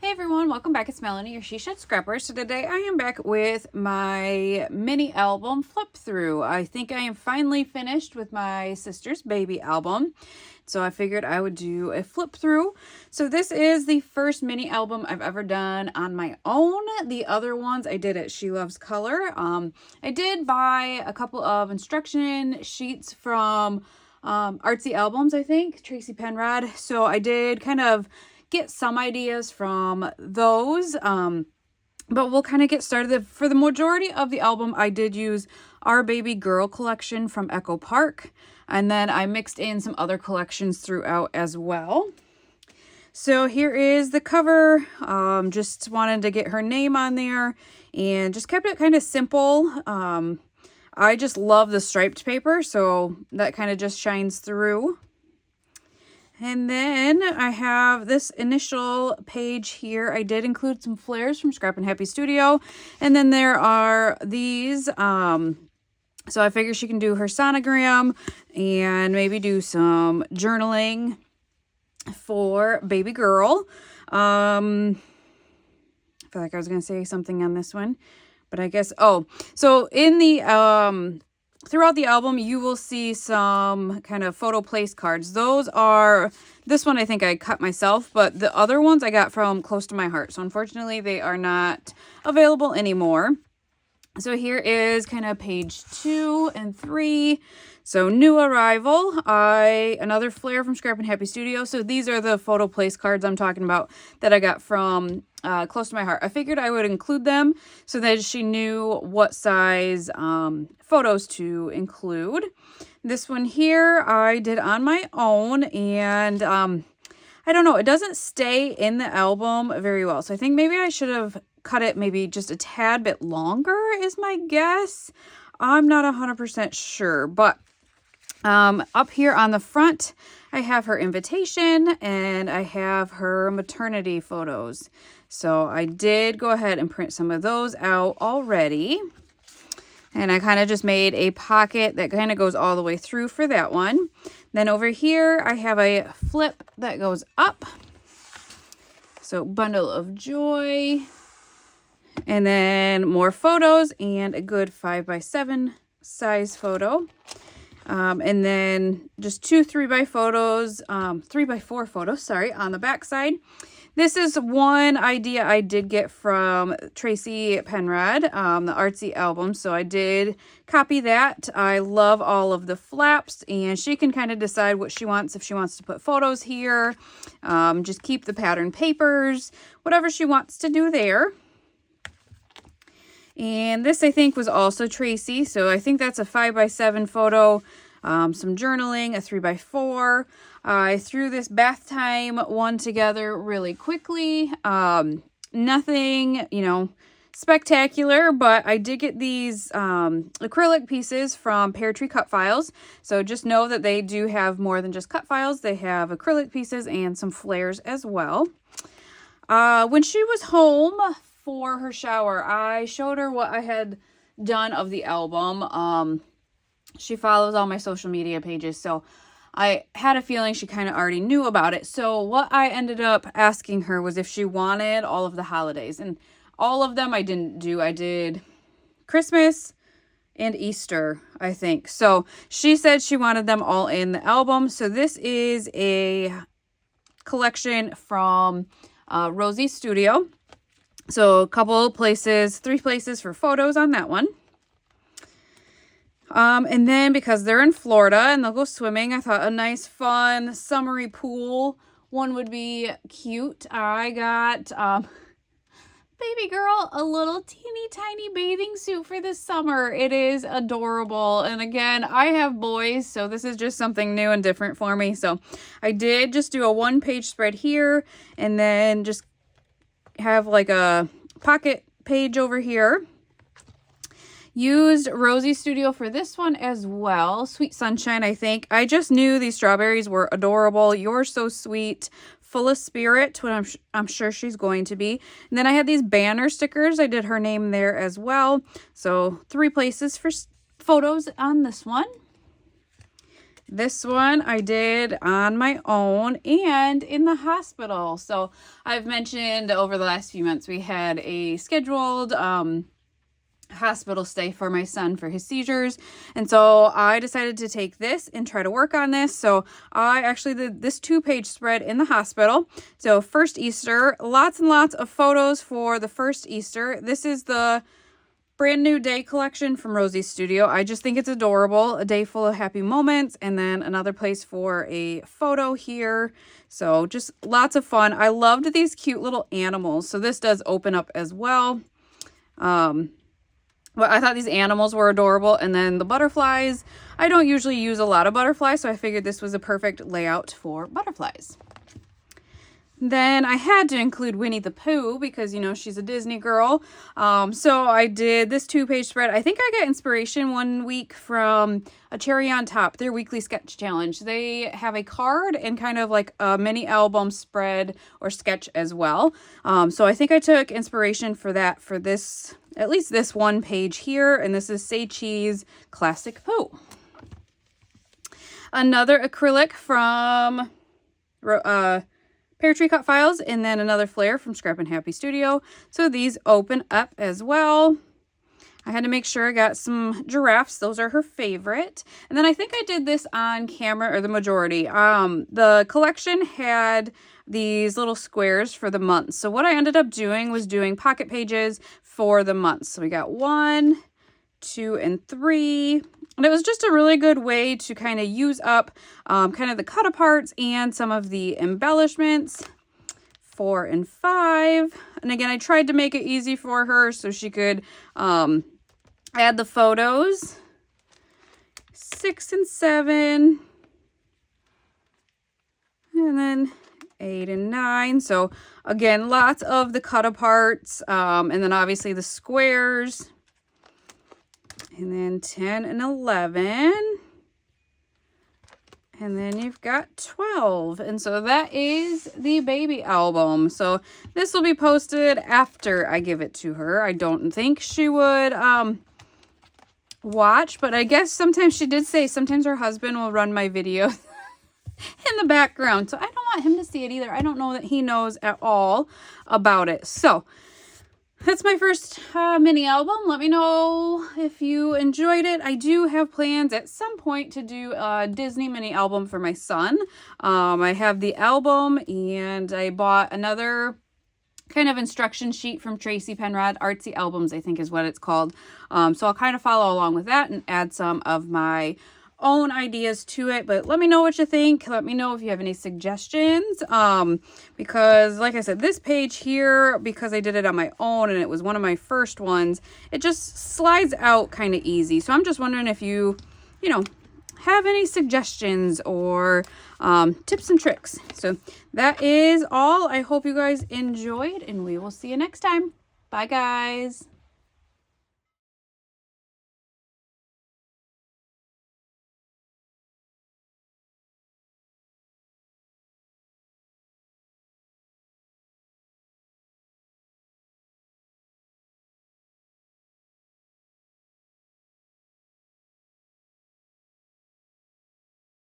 Hey everyone, welcome back. It's Melanie, your She Shed Scrapper. So today I am back with my mini album flip through. I think I am finally finished with my sister's baby album. So I figured I would do a flip through. So this is the first mini album I've ever done on my own. The other ones I did at She Loves Color. I did buy a couple of instruction sheets from Artsy Albums, I think, Tracy Penrod. So I did kind of get some ideas from those, but we'll kind of get started. For the majority of the album, I did use Our Baby Girl collection from Echo Park, and then I mixed in some other collections throughout as well. So here is the cover. Just wanted to get her name on there and just kept it kind of simple. I just love the striped paper, so that kind of just shines through. And then I have this initial page here. I did include some flares from Scrap and Happy Studio. And then there are these. So I figure she can do her sonogram and maybe do some journaling for baby girl. I feel like I was going to say something on this one, but I guess, so in the, throughout the album, you will see some kind of photo place cards. This one I think I cut myself, but the other ones I got from Close to My Heart. So unfortunately, they are not available anymore. So here is kind of page 2 and 3. So New Arrival, another flare from Scrap and Happy Studio. So these are the photo place cards I'm talking about that I got from Close to My Heart. I figured I would include them so that she knew what size photos to include. This one here I did on my own, and I don't know, it doesn't stay in the album very well. So I think maybe I should have cut it maybe just a tad bit longer is my guess. I'm not 100% sure, but up here on the front, I have her invitation and I have her maternity photos. So I did go ahead and print some of those out already. And I kind of just made a pocket that kind of goes all the way through for that one. Then over here, I have a flip that goes up. So Bundle of Joy. And then more photos and a good 5x7 size photo. And then just 2 3x4 photos, sorry, on the back side. This is one idea I did get from Tracy Penrod, the Artsy album. So I did copy that. I love all of the flaps, and she can kind of decide what she wants. If she wants to put photos here, just keep the pattern papers, whatever she wants to do there. And this, I think, was also Tracy. So I think that's a 5x7 photo, some journaling, a 3x4. I threw this bath time one together really quickly. Nothing, spectacular, but I did get these acrylic pieces from Pear Tree Cut Files. So just know that they do have more than just cut files. They have acrylic pieces and some flares as well. When she was home for her shower, I showed her what I had done of the album. She follows all my social media pages, so I had a feeling she kind of already knew about it. So what I ended up asking her was if she wanted all of the holidays, and all of them I didn't do. I did Christmas and Easter, I think. So she said she wanted them all in the album. So this is a collection from Rosie Studio. So a couple places, 3 places for photos on that one. And then because they're in Florida and they'll go swimming, I thought a nice, fun, summery pool one would be cute. I got baby girl a little teeny tiny bathing suit for this summer. It is adorable. And again, I have boys, so this is just something new and different for me. So I did just do a 1-page spread here and then just have like a pocket page over here. Used Rosie Studio for this one as well. Sweet Sunshine, I think. I just knew these strawberries were adorable. You're so sweet. Full of spirit, what I'm sure she's going to be. And then I had these banner stickers. I did her name there as well. So 3 places for photos on this one. This one I did on my own and in the hospital. So I've mentioned over the last few months we had a scheduled hospital stay for my son for his seizures, and so I decided to take this and try to work on this. So I actually did this 2-page spread in the hospital. So first Easter, lots and lots of photos for the first Easter. This is the brand new day collection from Rosie's studio. I just think it's adorable. A day full of happy moments, and then another place for a photo here. So just lots of fun. I loved these cute little animals. So this does open up as well. But I thought these animals were adorable. And then the butterflies, I don't usually use a lot of butterflies, so I figured this was a perfect layout for butterflies. Then I had to include Winnie the Pooh because, you know, she's a Disney girl. So I did this 2-page spread. I think I got inspiration one week from A Cherry on Top, their weekly sketch challenge. They have a card and kind of like a mini album spread or sketch as well. So I think I took inspiration for that for this, at least this one page here. And this is Say Cheese Classic Pooh. Another acrylic from Pear Tree Cut Files, and then another flare from Scrap and Happy Studio. So these open up as well. I had to make sure I got some giraffes. Those are her favorite. And then I think I did this on camera, or the majority. The collection had these little squares for the months. So what I ended up doing was doing pocket pages for the months. So we got 1, 2, and 3. And it was just a really good way to kind of use up kind of the cut aparts and some of the embellishments. 4 and 5. And again, I tried to make it easy for her so she could add the photos. 6 and 7. And then 8 and 9. So again, lots of the cut aparts. And then obviously the squares. And then 10 and 11. And then you've got 12. And so that is the baby album. So this will be posted after I give it to her. I don't think she would watch, but I guess sometimes she did say sometimes her husband will run my videos in the background. So I don't want him to see it either. I don't know that he knows at all about it. So that's my first mini album. Let me know if you enjoyed it. I do have plans at some point to do a Disney mini album for my son. I have the album, and I bought another kind of instruction sheet from Tracy Penrod. Artsy Albums, I think is what it's called. So I'll kind of follow along with that and add some of my own ideas to it. But let me know what you think. Let me know if you have any suggestions, because like I said, this page here, because I did it on my own and it was one of my first ones, it just slides out kind of easy. So I'm just wondering if you know, have any suggestions or tips and tricks. So that is all. I hope you guys enjoyed, and we will see you next time. Bye guys.